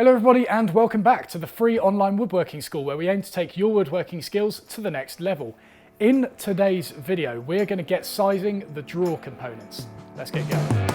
Hello everybody and welcome back to the free online woodworking school where we aim to take your woodworking skills to the next level. In today's video, we're going to get sizing the drawer components. Let's get going.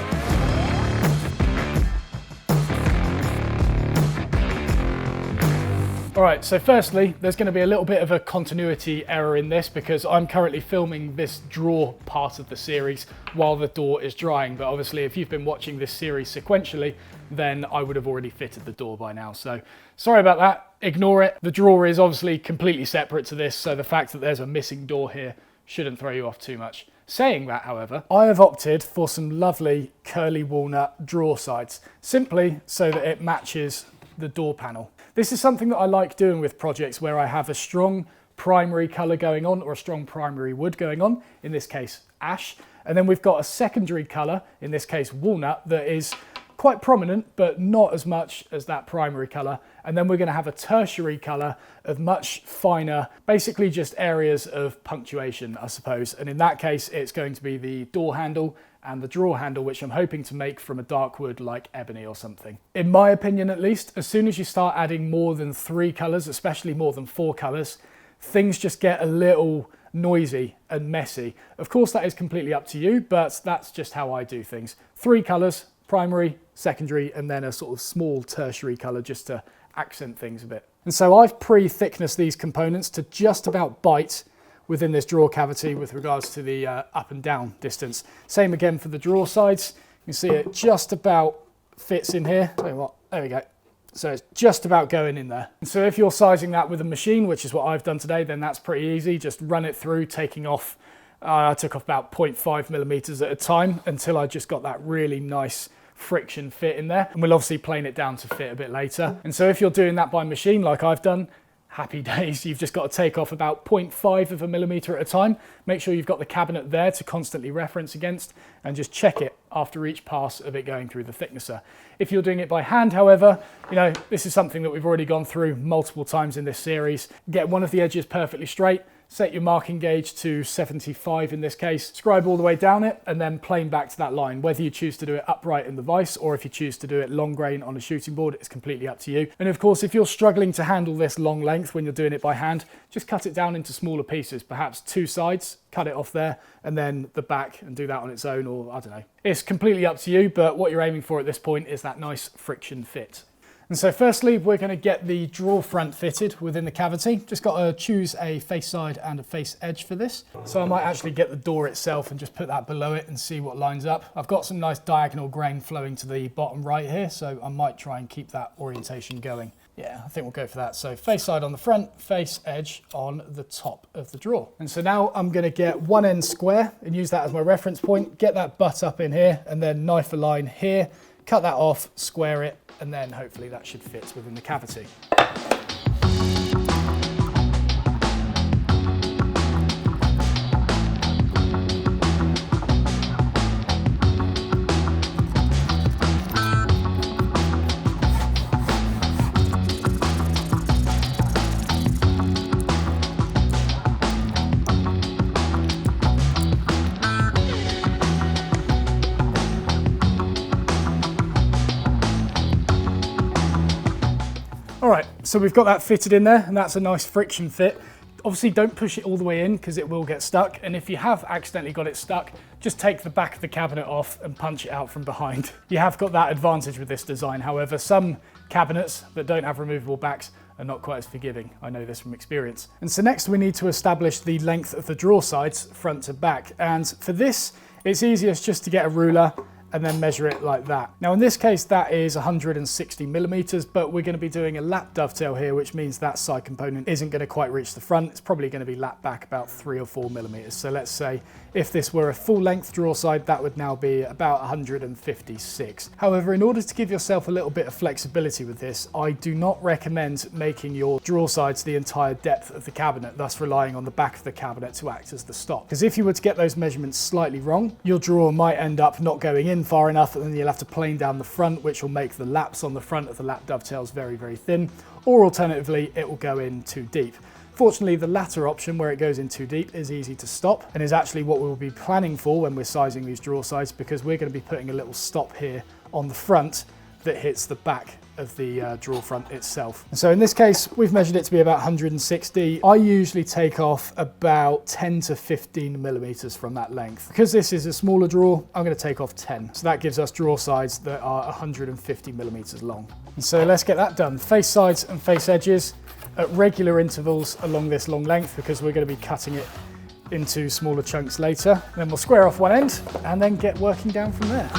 Alright, so firstly, there's going to be a little bit of a continuity error in this because I'm currently filming this drawer part of the series while the door is drying. But obviously, if you've been watching this series sequentially, then I would have already fitted the door by now. So sorry about that, ignore it. The drawer is obviously completely separate to this, so the fact that there's a missing door here shouldn't throw you off too much. Saying that, however, I have opted for some lovely curly walnut drawer sides, simply so that it matches the door panel. This is something that I like doing with projects where I have a strong primary colour going on or a strong primary wood going on, in this case ash, and then we've got a secondary colour, in this case walnut, that is quite prominent but not as much as that primary colour, and then we're going to have a tertiary colour of much finer, basically just areas of punctuation, I suppose, and in that case it's going to be the door handle and the drawer handle, which I'm hoping to make from a dark wood like ebony or something. In my opinion at least, as soon as you start adding more than 3 colours, especially more than 4 colours, things just get a little noisy and messy. Of course that is completely up to you, but that's just how I do things. 3 colours, primary, secondary, and then a sort of small tertiary colour just to accent things a bit. And so I've pre-thicknessed these components to just about bite within this drawer cavity with regards to the up and down distance. Same again for the drawer sides. You can see it just about fits in here. Tell you what, there we go. So it's just about going in there. And so if you're sizing that with a machine, which is what I've done today, then that's pretty easy. Just run it through, taking off, I took off about 0.5 millimeters at a time until I just got that really nice friction fit in there. And we'll obviously plane it down to fit a bit later. And so if you're doing that by machine, like I've done, happy days. You've just got to take off about 0.5 of a millimeter at a time. Make sure you've got the cabinet there to constantly reference against and just check it after each pass of it going through the thicknesser. If you're doing it by hand, however, this is something that we've already gone through multiple times in this series. Get one of the edges perfectly straight, set your marking gauge to 75 in this case, scribe all the way down it, and then plane back to that line. Whether you choose to do it upright in the vise or if you choose to do it long grain on a shooting board, it's completely up to you. And of course, if you're struggling to handle this long length when you're doing it by hand, just cut it down into smaller pieces, perhaps 2 sides, cut it off there, and then the back, and do that on its own, or I don't know. It's completely up to you, but what you're aiming for at this point is that nice friction fit. And so firstly, we're going to get the drawer front fitted within the cavity. Just got to choose a face side and a face edge for this. So I might actually get the door itself and just put that below it and see what lines up. I've got some nice diagonal grain flowing to the bottom right here, so I might try and keep that orientation going. Yeah, I think we'll go for that. So face side on the front, face edge on the top of the drawer. And so now I'm going to get one end square and use that as my reference point, get that butt up in here, and then knife a line here, cut that off, square it, and then hopefully that should fit within the cavity. All right, so we've got that fitted in there, and that's a nice friction fit. Obviously don't push it all the way in because it will get stuck, and if you have accidentally got it stuck, just take the back of the cabinet off and punch it out from behind. You have got that advantage with this design. However, some cabinets that don't have removable backs are not quite as forgiving. I know this from experience. And so next we need to establish the length of the drawer sides front to back, and for this it's easiest just to get a ruler and then measure it like that. Now in this case that is 160 millimeters, but we're going to be doing a lap dovetail here, which means that side component isn't going to quite reach the front. It's probably going to be lap back about 3 or 4 millimeters. So let's say if this were a full length drawer side, that would now be about 156. However, in order to give yourself a little bit of flexibility with this, I do not recommend making your drawer sides the entire depth of the cabinet, thus relying on the back of the cabinet to act as the stop. Because if you were to get those measurements slightly wrong, your drawer might end up not going in far enough, and then you'll have to plane down the front, which will make the laps on the front of the lap dovetails very, very thin, or alternatively, it will go in too deep. Fortunately, the latter option, where it goes in too deep, is easy to stop, and is actually what we'll be planning for when we're sizing these drawer sides, because we're going to be putting a little stop here on the front that hits the back of the drawer front itself. And so in this case, we've measured it to be about 160. I usually take off about 10 to 15 millimeters from that length. Because this is a smaller drawer, I'm going to take off 10. So that gives us drawer sides that are 150 millimeters long. And so let's get that done. Face sides and face edges at regular intervals along this long length, because we're going to be cutting it into smaller chunks later. Then we'll square off one end and then get working down from there.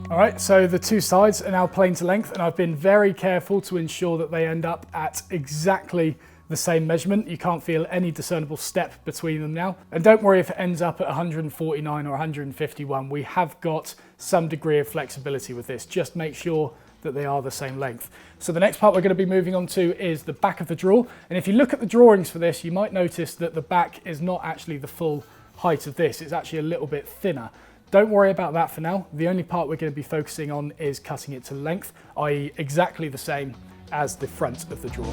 All right, so the two sides are now plane to length, and I've been very careful to ensure that they end up at exactly the same measurement. You can't feel any discernible step between them now. And don't worry if it ends up at 149 or 151. We have got some degree of flexibility with this. Just make sure that they are the same length. So the next part we're going to be moving on to is the back of the drawer. And if you look at the drawings for this, you might notice that the back is not actually the full height of this. It's actually a little bit thinner. Don't worry about that for now. The only part we're going to be focusing on is cutting it to length, i.e. exactly the same as the front of the drawer.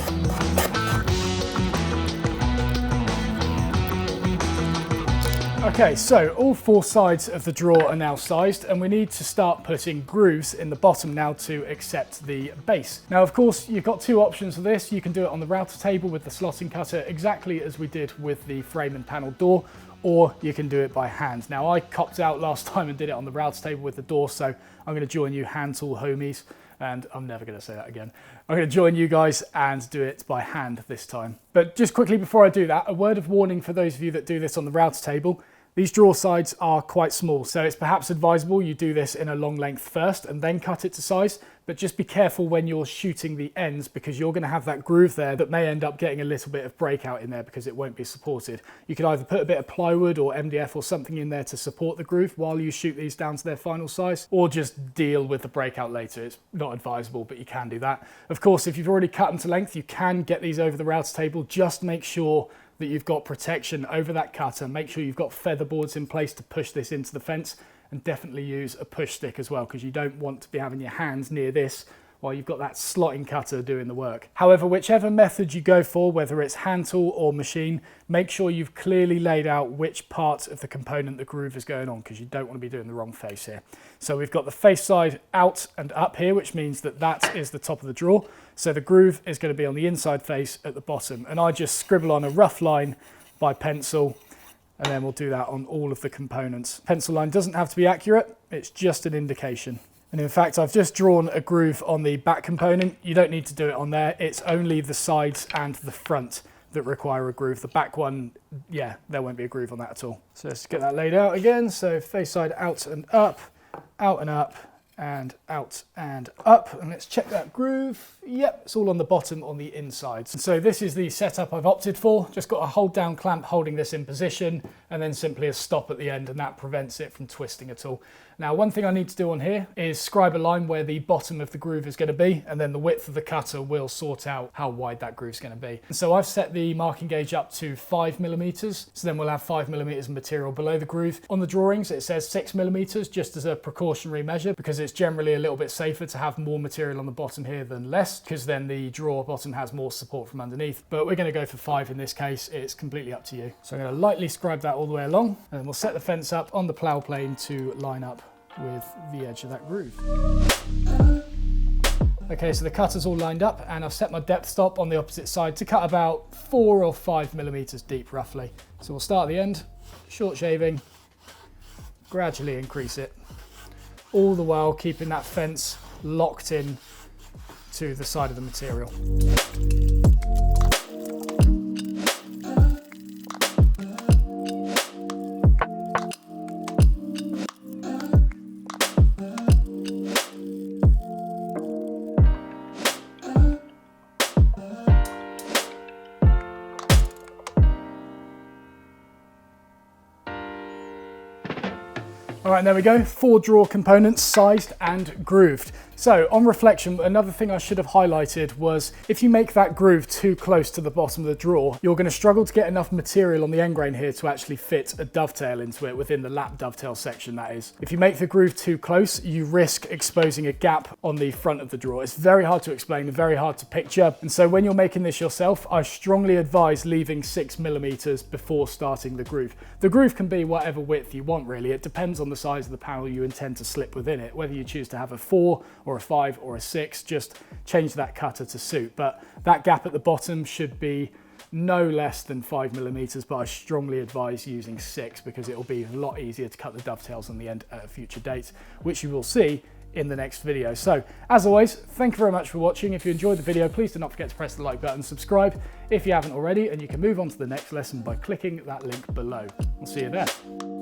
Okay, so all four sides of the drawer are now sized, and we need to start putting grooves in the bottom now to accept the base. Now, of course, you've got two options for this. You can do it on the router table with the slotting cutter, exactly as we did with the frame and panel door, or you can do it by hand. Now, I copped out last time and did it on the router table with the door, so I'm going to join you hand tool homies, and I'm never going to say that again. I'm going to join you guys and do it by hand this time. But just quickly before I do that, a word of warning for those of you that do this on the router table. These drawer sides are quite small, so it's perhaps advisable you do this in a long length first and then cut it to size, but just be careful when you're shooting the ends, because you're going to have that groove there that may end up getting a little bit of breakout in there because it won't be supported. You could either put a bit of plywood or MDF or something in there to support the groove while you shoot these down to their final size, or just deal with the breakout later. It's not advisable, but you can do that. Of course, if you've already cut them to length, you can get these over the router table. Just make sure that you've got protection over that cutter. Make sure you've got feather boards in place to push this into the fence, and definitely use a push stick as well, because you don't want to be having your hands near this while you've got that slotting cutter doing the work. However, whichever method you go for, whether it's hand tool or machine, make sure you've clearly laid out which part of the component the groove is going on, because you don't want to be doing the wrong face here. So we've got the face side out and up here, which means that that is the top of the drawer. So the groove is going to be on the inside face at the bottom. And I just scribble on a rough line by pencil, and then we'll do that on all of the components. Pencil line doesn't have to be accurate, it's just an indication. And in fact, I've just drawn a groove on the back component. You don't need to do it on there. It's only the sides and the front that require a groove. The back one, yeah, there won't be a groove on that at all. So let's get that laid out again. So face side out and up, out and up, and out and up. And let's check that groove. Yep, it's all on the bottom on the inside. And so this is the setup I've opted for. Just got a hold down clamp holding this in position, and then simply a stop at the end, and that prevents it from twisting at all. Now, one thing I need to do on here is scribe a line where the bottom of the groove is going to be, and then the width of the cutter will sort out how wide that groove is going to be. And so I've set the marking gauge up to 5 millimeters. So then we'll have 5 millimeters of material below the groove. On the drawings, it says 6 millimeters, just as a precautionary measure, because it's generally a little bit safer to have more material on the bottom here than less, because then the drawer bottom has more support from underneath. But we're going to go for 5 in this case. It's completely up to you. So I'm going to lightly scribe that all the way along, and then we'll set the fence up on the plow plane to line up with the edge of that groove. Okay, so the cutter's all lined up, and I've set my depth stop on the opposite side to cut about 4 or 5 millimeters deep roughly. So we'll start at the end, short shaving, gradually increase it, all the while keeping that fence locked in to the side of the material. All right, there we go. 4 drawer components, sized and grooved. So on reflection, another thing I should have highlighted was if you make that groove too close to the bottom of the drawer, you're going to struggle to get enough material on the end grain here to actually fit a dovetail into it within the lap dovetail section, that is. If you make the groove too close, you risk exposing a gap on the front of the drawer. It's very hard to explain and very hard to picture. And so when you're making this yourself, I strongly advise leaving 6mm before starting the groove. The groove can be whatever width you want, really. It depends on the size of the panel you intend to slip within it, whether you choose to have a 4 or a 5 or a 6, just change that cutter to suit. But that gap at the bottom should be no less than 5mm, but I strongly advise using 6 because it'll be a lot easier to cut the dovetails on the end at a future date, which you will see in the next video. So as always, thank you very much for watching. If you enjoyed the video, please do not forget to press the like button, subscribe if you haven't already, and you can move on to the next lesson by clicking that link below. I'll see you there.